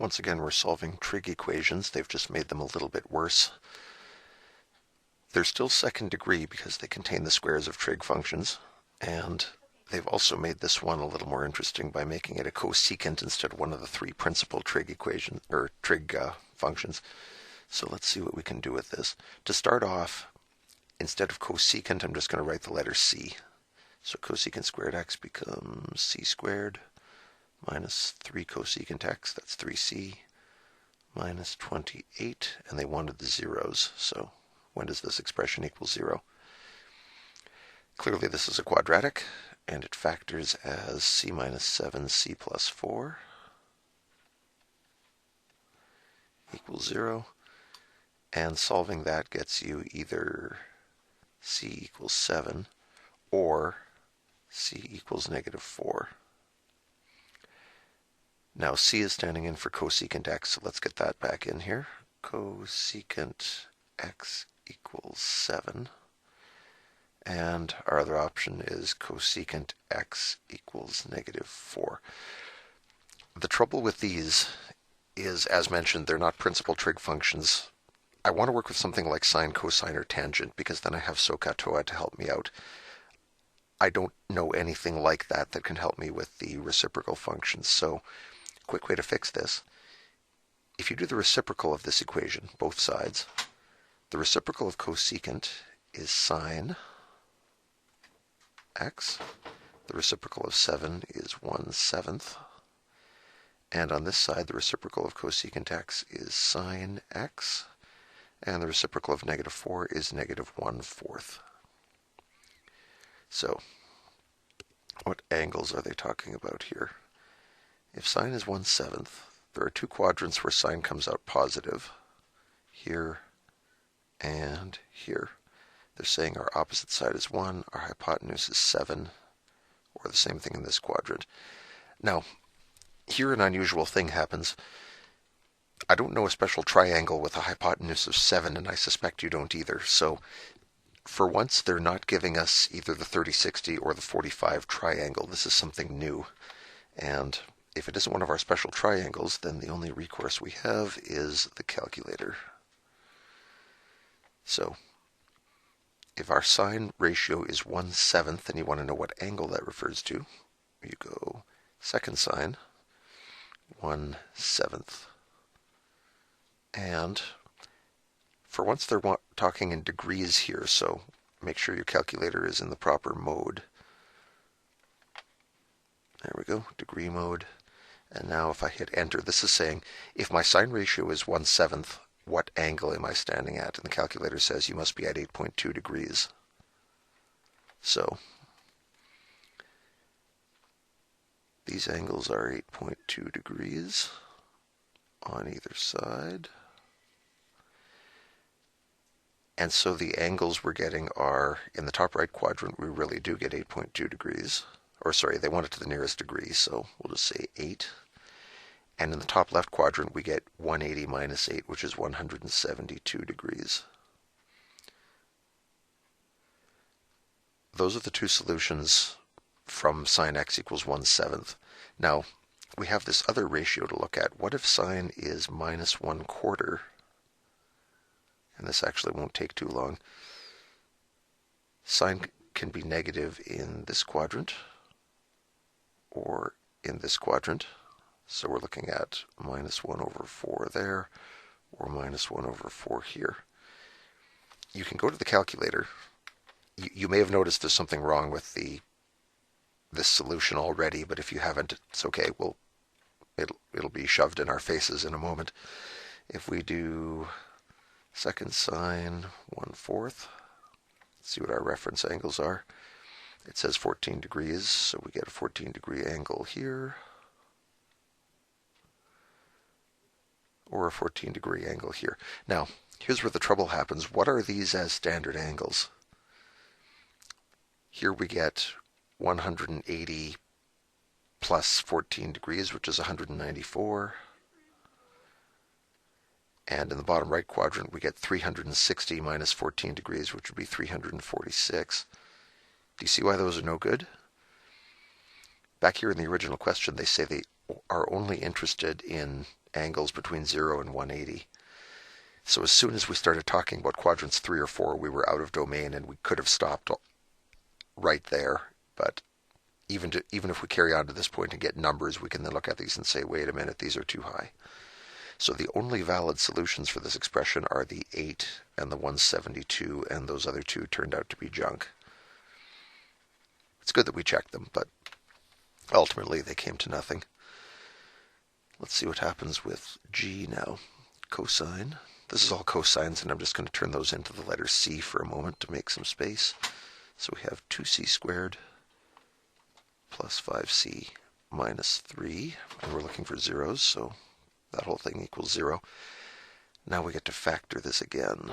Once again, we're solving trig equations. They've just made them a little bit worse. They're still second degree because they contain the squares of trig functions, and they've also made this one a little more interesting by making it a cosecant instead of one of the three principal trig equations or trig functions. So let's see what we can do with this. To start off, instead of cosecant, I'm just going to write the letter c. So cosecant squared x becomes c squared minus 3 cosecant x, that's 3c, minus 28, and they wanted the zeros, so when does this expression equal 0? Clearly this is a quadratic, and it factors as c minus 7c plus 4 equals 0, and solving that gets you either c equals 7 or c equals negative 4. Now c is standing in for cosecant x, so let's get that back in here. Cosecant x equals 7. And our other option is cosecant x equals negative 4. The trouble with these is, as mentioned, they're not principal trig functions. I want to work with something like sine, cosine, or tangent, because then I have SOHCAHTOA to help me out. I don't know anything like that that can help me with the reciprocal functions, so quick way to fix this. If you do the reciprocal of this equation, both sides, the reciprocal of cosecant is sine x. The reciprocal of 7 is 1/7. And on this side, the reciprocal of cosecant x is sine x. And the reciprocal of negative 4 is negative 1/4. So, what angles are they talking about here? If sine is 1/7, there are two quadrants where sine comes out positive, here and here. They're saying our opposite side is 1, our hypotenuse is 7, or the same thing in this quadrant. Now, here an unusual thing happens. I don't know a special triangle with a hypotenuse of 7, and I suspect you don't either. So, for once, they're not giving us either the 30-60 or the 45 triangle. This is something new. And if it isn't one of our special triangles, then the only recourse we have is the calculator. So, if our sine ratio is 1/7 and you want to know what angle that refers to, you go second sine, 1/7. And for once they're talking in degrees here, so make sure your calculator is in the proper mode. There we go, degree mode. And now if I hit enter, this is saying, if my sine ratio is 1/7, what angle am I standing at? And the calculator says you must be at 8.2 degrees. So, these angles are 8.2 degrees on either side. And so the angles we're getting are, in the top right quadrant, we really do get 8.2 degrees. Or sorry, they want it to the nearest degree, so we'll just say 8. And in the top left quadrant, we get 180 minus 8, which is 172 degrees. Those are the two solutions from sine x equals 1/7. Now, we have this other ratio to look at. What if sine is minus 1/4? And this actually won't take too long. Sine can be negative in this quadrant or in this quadrant. So we're looking at minus 1/4 there, or minus 1/4 here. You can go to the calculator. You may have noticed there's something wrong with this solution already, but if you haven't, it's okay. It'll be shoved in our faces in a moment. If we do second sine 1/4, let's see what our reference angles are. It says 14 degrees, so we get a 14-degree angle here, or a 14-degree angle here. Now, here's where the trouble happens. What are these as standard angles? Here we get 180 plus 14 degrees, which is 194. And in the bottom right quadrant, we get 360 minus 14 degrees, which would be 346. Do you see why those are no good? Back here in the original question, they say they are only interested in angles between 0 and 180. So as soon as we started talking about quadrants 3 or 4, we were out of domain, and we could have stopped right there. But even if we carry on to this point and get numbers, we can then look at these and say, wait a minute, these are too high. So the only valid solutions for this expression are the 8 and the 172, and those other two turned out to be junk. It's good that we checked them, but ultimately they came to nothing. Let's see what happens with g now. Cosine. This is all cosines, and I'm just going to turn those into the letter c for a moment to make some space. So we have 2c squared plus 5c minus 3, and we're looking for zeros, so that whole thing equals 0. Now we get to factor this again.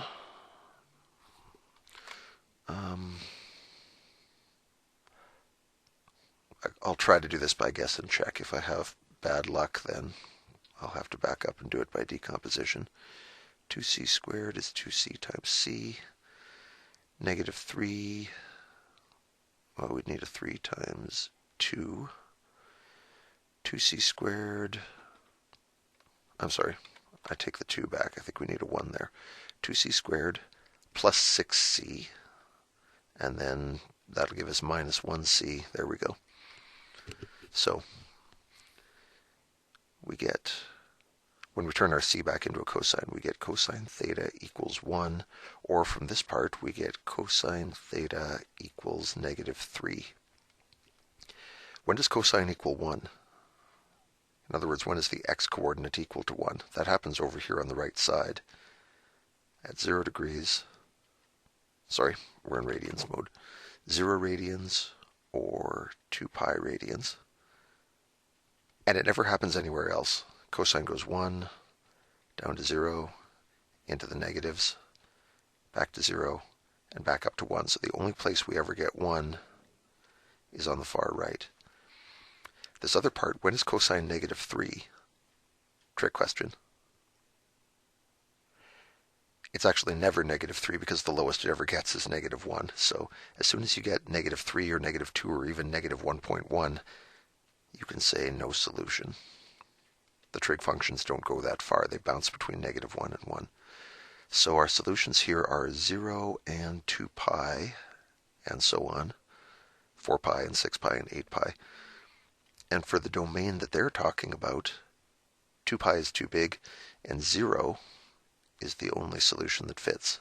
I'll try to do this by guess and check. If I have bad luck, then I'll have to back up and do it by decomposition. 2c squared is 2c times c. Negative 3, well, we'd need a 3 times 2. 2c squared, I'm sorry, I take the 2 back. I think we need a 1 there. 2c squared plus 6c, and then that'll give us minus 1c. There we go. So we get, when we turn our c back into a cosine, we get cosine theta equals 1, or from this part, we get cosine theta equals negative 3. When does cosine equal 1? In other words, when is the x-coordinate equal to 1? That happens over here on the right side. At 0 degrees, sorry, we're in radians mode, 0 radians or 2 pi radians. And it never happens anywhere else. Cosine goes 1, down to 0, into the negatives, back to 0, and back up to 1. So the only place we ever get 1 is on the far right. This other part, when is cosine negative 3? Trick question. It's actually never negative 3 because the lowest it ever gets is negative 1. So as soon as you get negative 3 or negative 2 or even negative 1.1, you can say no solution. The trig functions don't go that far. They bounce between negative 1 and 1. So our solutions here are 0 and 2 pi, and so on, 4 pi and 6 pi and 8 pi. And for the domain that they're talking about, 2 pi is too big, and 0 is the only solution that fits.